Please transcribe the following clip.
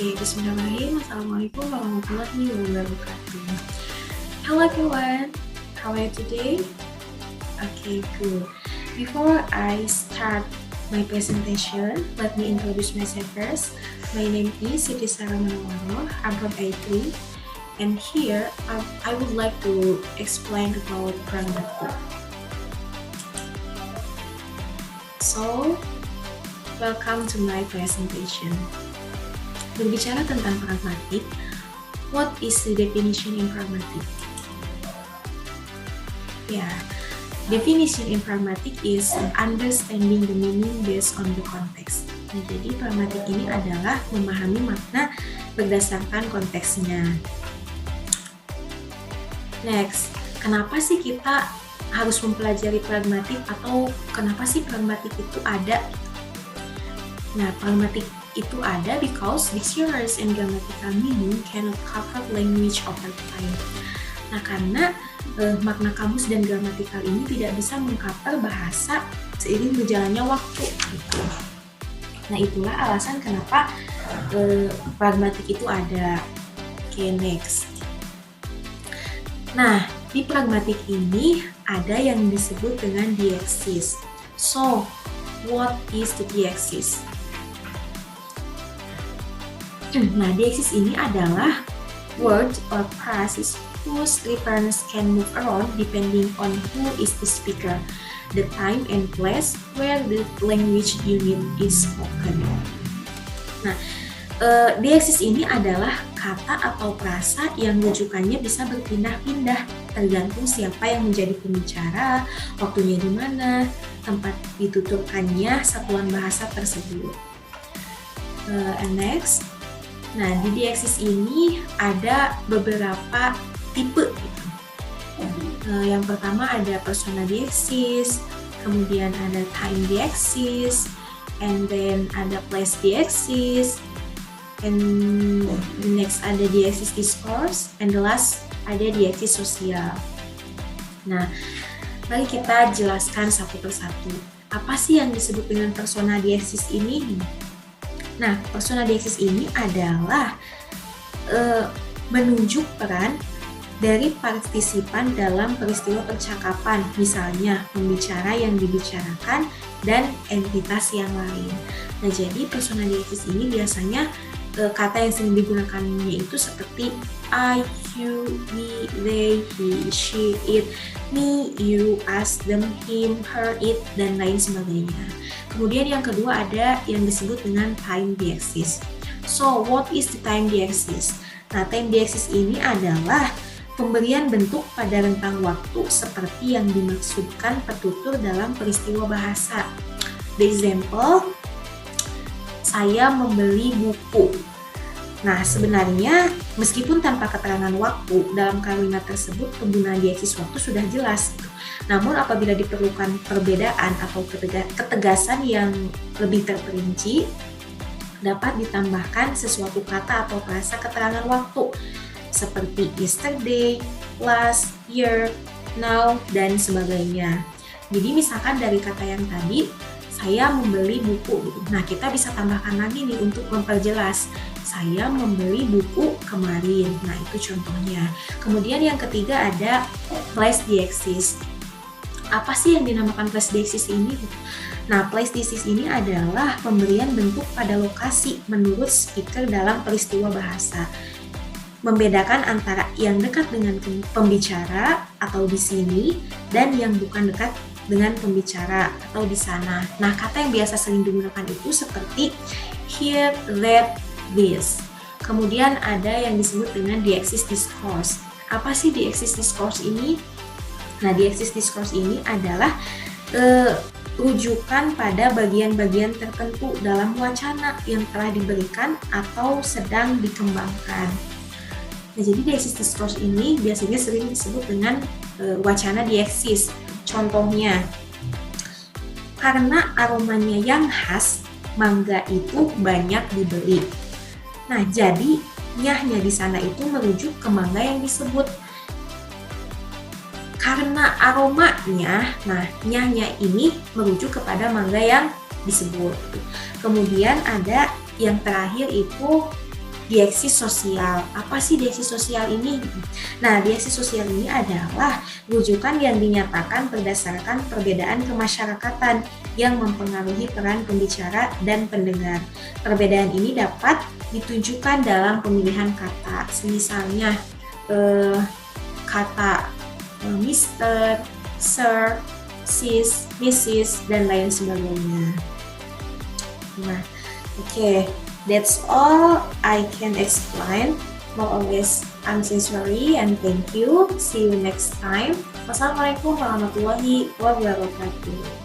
Okay, bismillahirrahmanirrahim. Assalamualaikum warahmatullahi wabarakatuh. Hello everyone, how are you today? Okay, good. Before I start my presentation, let me introduce myself first. My name is Siti Sarah Manawaro. I'm from A3, and here I would like to explain about pragmatic. So, welcome to my presentation. Berbicara tentang pragmatic, what is the definition in pragmatic? Definition in pragmatic is understanding the meaning based on the context. Nah, jadi pragmatic ini adalah memahami makna berdasarkan konteksnya. Next, kenapa sih kita harus mempelajari pragmatik atau kenapa sih pragmatik itu ada? Nah, pragmatik itu ada because dictionaries and grammatical meaning cannot cover language over time. Nah, karena makna kamus dan gramatikal ini tidak bisa mengcover bahasa seiring berjalannya waktu. Gitu. Nah, itulah alasan kenapa pragmatik itu ada. Okay, next. Nah, di pragmatik ini ada yang disebut dengan dieksis. So, what is the dieksis? Nah, dieksis ini adalah word or phrases whose reference can move around depending on who is the speaker, the time and place where the language unit is spoken. Nah, dieksis ini adalah kata atau frasa yang rujukannya bisa berpindah-pindah tergantung siapa yang menjadi pembicara, waktunya di mana, tempat dituturkannya satuan bahasa tersebut. And next. Nah, di dieksis ini ada beberapa tipe gitu. Yang pertama ada persona dieksis, kemudian ada time dieksis, and then ada place dieksis, and the next ada dieksis discourse, and the last ada dieksis sosial. Nah, mari kita jelaskan satu persatu. Apa sih yang disebut dengan persona dieksis ini? Nah, persona dieksis ini adalah menunjuk peran dari partisipan dalam peristiwa percakapan, misalnya pembicara yang dibicarakan dan entitas yang lain. Nah, jadi persona dieksis ini biasanya kata yang sering digunakannya itu seperti I, you, we, they, he, she, it, me, you, us, them, him, her, it, dan lain sebagainya. Kemudian yang kedua ada yang disebut dengan time dieksis. So, what is the time dieksis? Nah, time dieksis ini adalah pemberian bentuk pada rentang waktu seperti yang dimaksudkan petutur dalam peristiwa bahasa. The example, saya membeli buku. Nah, sebenarnya meskipun tanpa keterangan waktu, dalam kalimat tersebut penggunaan dieksis waktu sudah jelas. Namun apabila diperlukan perbedaan atau ketegasan yang lebih terperinci, dapat ditambahkan sesuatu kata atau frasa keterangan waktu seperti yesterday, last, year, now, dan sebagainya. Jadi misalkan dari kata yang tadi, saya membeli buku. Nah, kita bisa tambahkan lagi nih untuk memperjelas. Saya membeli buku kemarin. Nah, itu contohnya. Kemudian yang ketiga ada place dieksis. Apa sih yang dinamakan place dieksis ini? Nah, place dieksis ini adalah pemberian bentuk pada lokasi menurut speaker dalam peristiwa bahasa. Membedakan antara yang dekat dengan pembicara atau di sini dan yang bukan dekat dengan pembicara atau di sana. Nah, kata yang biasa sering digunakan itu seperti here, that, this. Kemudian ada yang disebut dengan dieksis discourse. Apa sih dieksis discourse ini? Nah, dieksis discourse ini adalah rujukan pada bagian-bagian tertentu dalam wacana yang telah diberikan atau sedang dikembangkan. Nah, jadi dieksis discourse ini biasanya sering disebut dengan wacana dieksis. Contohnya, karena aromanya yang khas, mangga itu banyak dibeli. Nah, jadi nyahnya di sana itu merujuk ke mangga yang disebut. Karena aromanya, nah nyahnya ini merujuk kepada mangga yang disebut. Kemudian ada yang terakhir itu Diesis sosial. Apa sih diesis sosial ini? Nah, diesis sosial ini adalah rujukan yang dinyatakan berdasarkan perbedaan kemasyarakatan yang mempengaruhi peran pembicara dan pendengar. Perbedaan ini dapat ditunjukkan dalam pemilihan kata. Misalnya, kata Mr., Sir, Sis, Mrs, dan lain sebagainya. Nah, okay, that's all I can explain. More or less, I'm sorry and thank you. See you next time. Wassalamualaikum warahmatullahi wabarakatuh.